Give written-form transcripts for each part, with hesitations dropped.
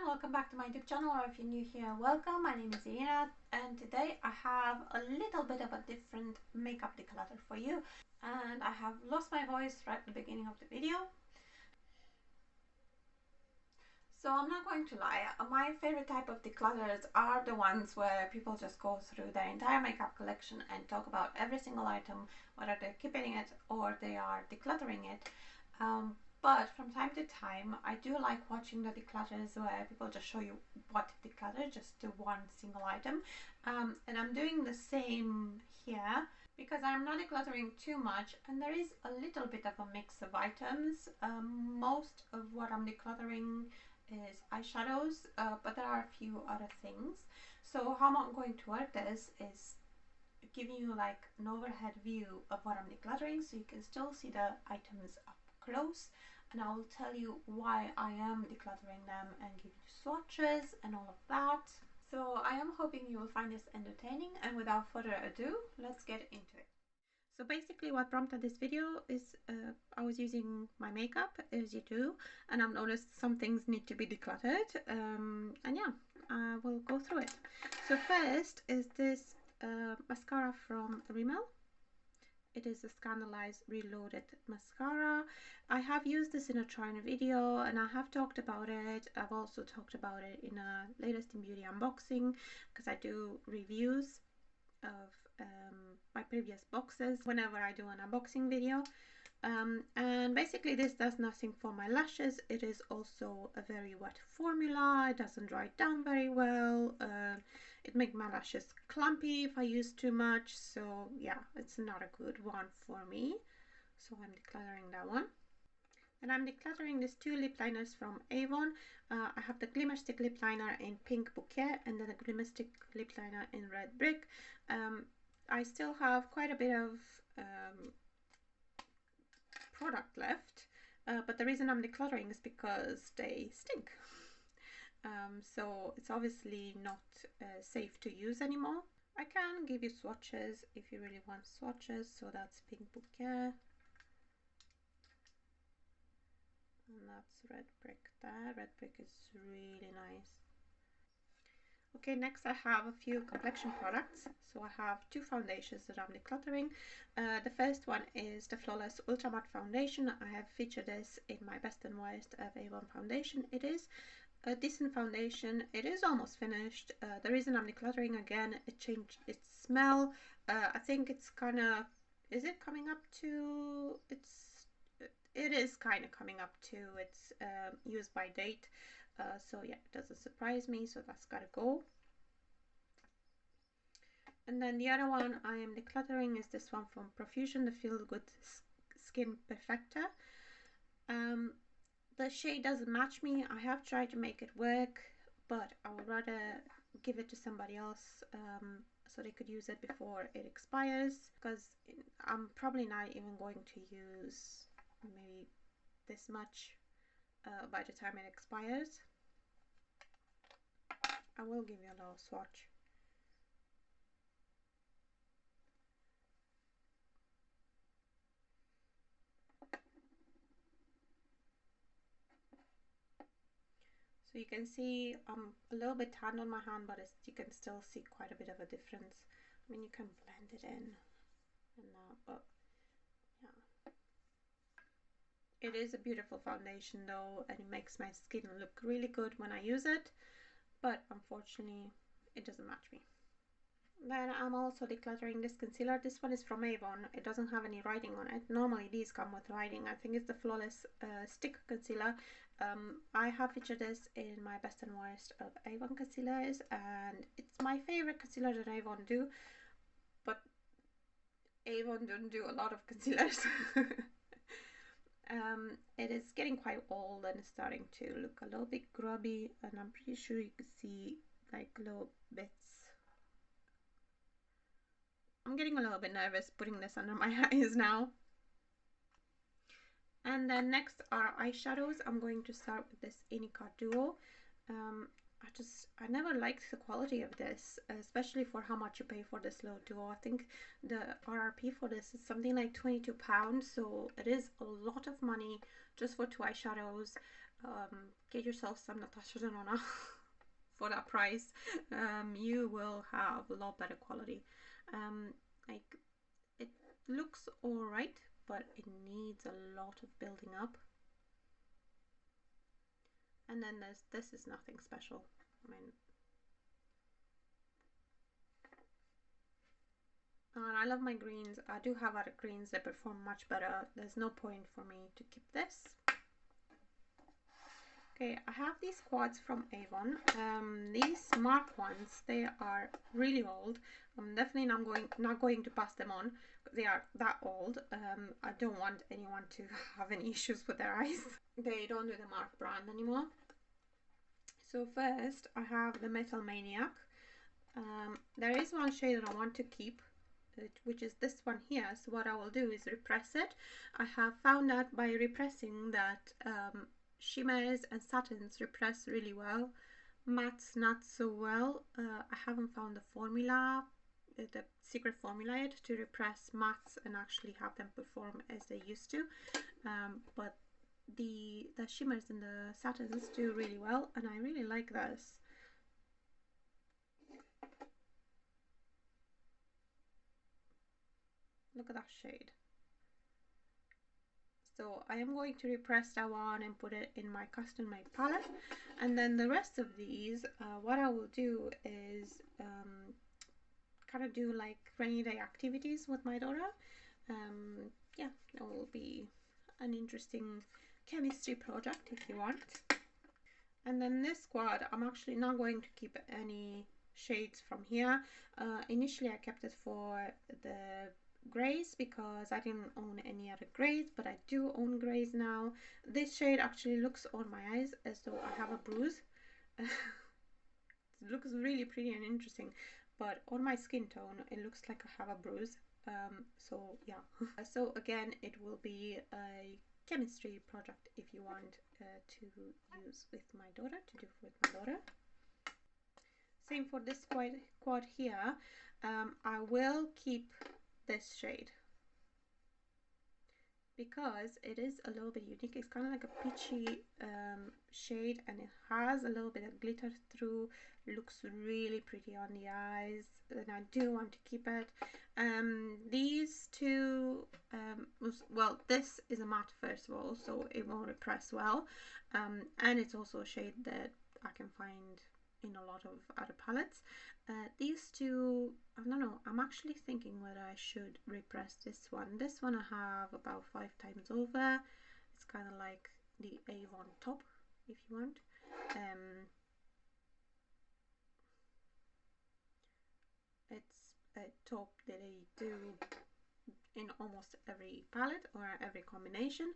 everyone, welcome back to my YouTube channel, or if you're new here, welcome. My name is Irina and today I have a little bit of a different makeup declutter for you, and I have lost my voice right at the beginning of the video. So I'm not going to lie, my favorite type of declutters are the ones where people just go through their entire makeup collection and talk about every single item, whether they're keeping it or they are decluttering it. But from time to time, I do like watching the declutters where people just show you what to declutter, just to one single item. And I'm doing the same here because I'm not decluttering too much and there is a little bit of a mix of items. Most of what I'm decluttering is eyeshadows, but there are a few other things. So how I'm going to work this is giving you like an overhead view of what I'm decluttering, so you can still see the items up close, and I will tell you why I am decluttering them and give you swatches and all of that. So I am hoping you will find this entertaining, and without further ado, let's get into it. So basically what prompted this video is I was using my makeup, as you do, and I've noticed some things need to be decluttered, and yeah, I will go through it. So first is this mascara from Rimmel. It is a Scandalized Reloaded mascara. I have used this in a try-on video and I have talked about it. I've also talked about it in a latest in beauty unboxing, because I do reviews of my previous boxes whenever I do an unboxing video. And basically this does nothing for my lashes. It is also a very wet formula. It doesn't dry down very well. It makes my lashes clumpy if I use too much, so yeah, it's not a good one for me. So I'm decluttering that one. And I'm decluttering these two lip liners from Avon. I have the Glimmer Stick lip liner in Pink Bouquet and then the Glimmer Stick lip liner in Red Brick. I still have quite a bit of product left, but the reason I'm decluttering is because they stink. So it's obviously not safe to use anymore. I can give you swatches if you really want swatches. So that's Pink Bouquet and that's Red Brick there. Red Brick is really nice. Okay, next I have a few complexion products. So I have two foundations that I'm decluttering. The first one is the Flawless Ultra Matte Foundation. I have featured this in my Best and Worst of Avon foundation. It is a decent foundation. It is almost finished. The reason I'm decluttering again, it changed its smell. I think it's kind of, is it coming up to, it is kind of coming up to its use by date. So yeah, it doesn't surprise me, so that's gotta go. And then the other one I am decluttering is this one from Profusion, the Feel Good Skin Perfector. The shade doesn't match me. I have tried to make it work, but I would rather give it to somebody else so they could use it before it expires, because I'm probably not even going to use maybe this much by the time it expires. I will give you a little swatch. So you can see I'm a little bit tanned on my hand, but you can still see quite a bit of a difference. I mean, you can blend it in and that, but yeah. It is a beautiful foundation though, and it makes my skin look really good when I use it, but unfortunately it doesn't match me. Then I'm also decluttering this concealer. This one is from Avon. It doesn't have any writing on it. Normally these come with writing. I think it's the Flawless Stick Concealer. I have featured this in my Best and Worst of Avon concealers, and it's my favorite concealer that Avon do, but Avon don't do a lot of concealers. It is getting quite old and it's starting to look a little bit grubby, and I'm pretty sure you can see like little bits. I'm getting a little bit nervous putting this under my eyes now. And then next are eyeshadows. I'm going to start with this Inica Duo. I never liked the quality of this, especially for how much you pay for this little duo. I think the RRP for this is something like £22, so it is a lot of money just for two eyeshadows. get yourself some Natasha Denona for that price. You will have a lot better quality. Like, it looks alright, but it needs a lot of building up. And then this is nothing special. I mean, and I love my greens. I do have other greens that perform much better. There's no point for me to keep this. Okay, I have these quads from Avon. These Mark ones, they are really old. I'm definitely not going to pass them on. They are that old. I don't want anyone to have any issues with their eyes. They don't do the Mark brand anymore. So first, I have the Metal Maniac. There is one shade that I want to keep, which is this one here. So what I will do is repress it. I have found out by repressing that shimmers and satins repress really well. Mattes not so well. I haven't found the formula, the secret formula yet to repress mattes and actually have them perform as they used to. But the shimmers and the satins do really well, and I really like this. Look at that shade. So I am going to repress that one and put it in my custom made palette, and then the rest of these, what I will do is kind of do like rainy day activities with my daughter. Yeah, it will be an interesting chemistry project if you want. And then this squad, I'm actually not going to keep any shades from here. Initially I kept it for the grays because I didn't own any other grays, but I do own grays now. This shade actually looks on my eyes as though I have a bruise. It looks really pretty and interesting, but on my skin tone it looks like I have a bruise. So yeah. So again, it will be a chemistry project if you want to use with my daughter, to do with my daughter. Same for this quad here. I will keep this shade because it is a little bit unique. It's kind of like a peachy shade, and it has a little bit of glitter through. Looks really pretty on the eyes, and I do want to keep it. These two, well, this is a matte first of all, so it won't repress well, and it's also a shade that I can find in a lot of other palettes. These two, I don't know, I'm actually thinking whether I should repress this one. This one I have about 5 times over. It's kind of like the Avon top, if you want. It's a top that I do in almost every palette or every combination,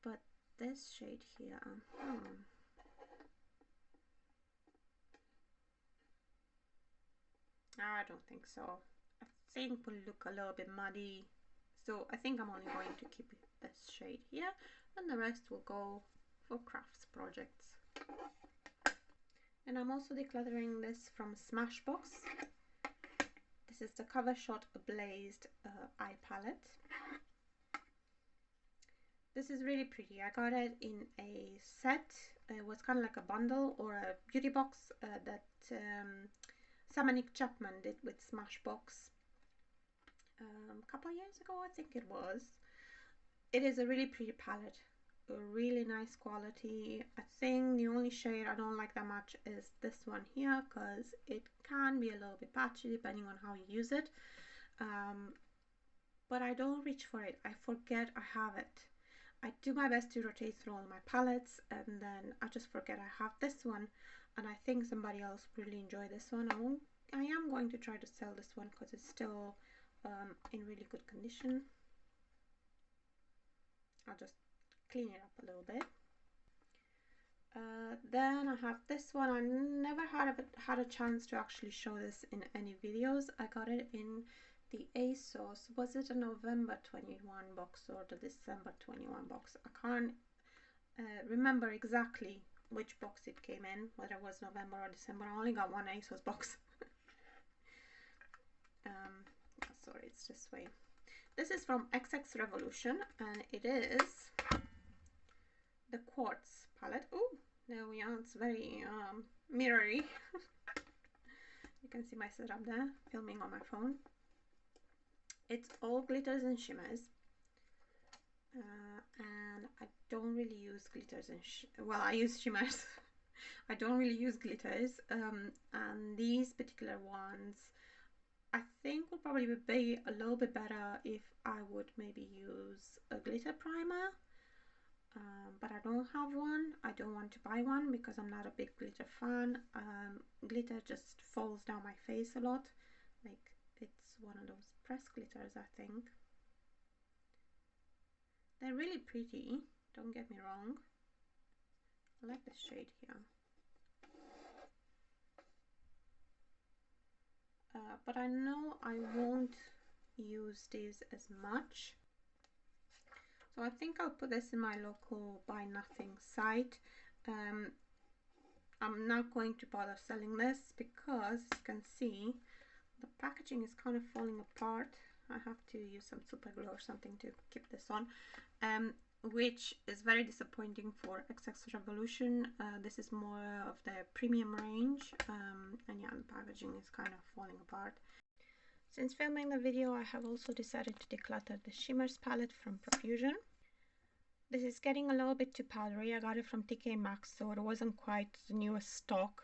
but this shade here, I don't think so. I think will look a little bit muddy, so I think I'm only going to keep this shade here, and the rest will go for crafts projects. And I'm also decluttering this from Smashbox. This is the Cover Shot Blazed eye palette. This is really pretty. I got it in a set. It was kind of like a bundle or a beauty box that Nick Chapman did with Smashbox a couple of years ago, I think it was. It is a really pretty palette, a really nice quality. I think the only shade I don't like that much is this one here, because it can be a little bit patchy depending on how you use it, but I don't reach for it. I forget I have it. I do my best to rotate through all my palettes, and then I just forget I have this one, and I think somebody else really enjoy this one. I am going to try to sell this one because it's still in really good condition. I'll just clean it up a little bit. Then I have this one. I never had a chance to actually show this in any videos. I got it in the ASOS. Was it a November 21 box or the December 21 box? I can't remember exactly which box it came in, whether it was November or December. I only got one ASOS box. Sorry, it's this way. This is from XX Revolution, and it is the quartz palette. Oh, there we are. It's very mirrory. You can see my setup there, filming on my phone. It's all glitters and shimmers. And I don't really use glitters and well, I use shimmers. I don't really use glitters, and these particular ones I think would probably be a little bit better if I would maybe use a glitter primer, but I don't have one. I don't want to buy one because I'm not a big glitter fan. Glitter just falls down my face a lot, like it's one of those pressed glitters, I think. They're really pretty, don't get me wrong. I like this shade here. But I know I won't use these as much. So I think I'll put this in my local buy nothing site. I'm not going to bother selling this because, as you can see, the packaging is kind of falling apart. I have to use some super glue or something to keep this on, which is very disappointing for XX Revolution. This is more of the premium range, and yeah, the packaging is kind of falling apart. Since filming the video, I have also decided to declutter the Shimmers palette from Profusion. This is getting a little bit too powdery. I got it from TK Maxx, so it wasn't quite the newest stock.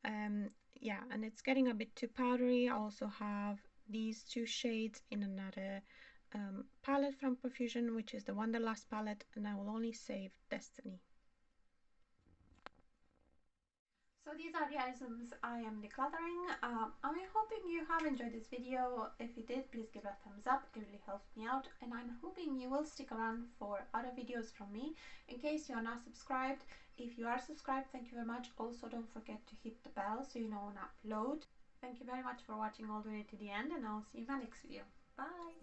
Yeah, and it's getting a bit too powdery. I also have these two shades in another palette from Profusion, which is the Wanderlust palette, and I will only save Destiny. So these are the items I am decluttering. I'm hoping you have enjoyed this video. If you did, please give it a thumbs up. It really helps me out, and I'm hoping you will stick around for other videos from me. In case you are not subscribed, if you are subscribed, thank you very much. Also, don't forget to hit the bell so you know when I upload. Thank you very much for watching all the way to the end, and I'll see you in my next video. Bye!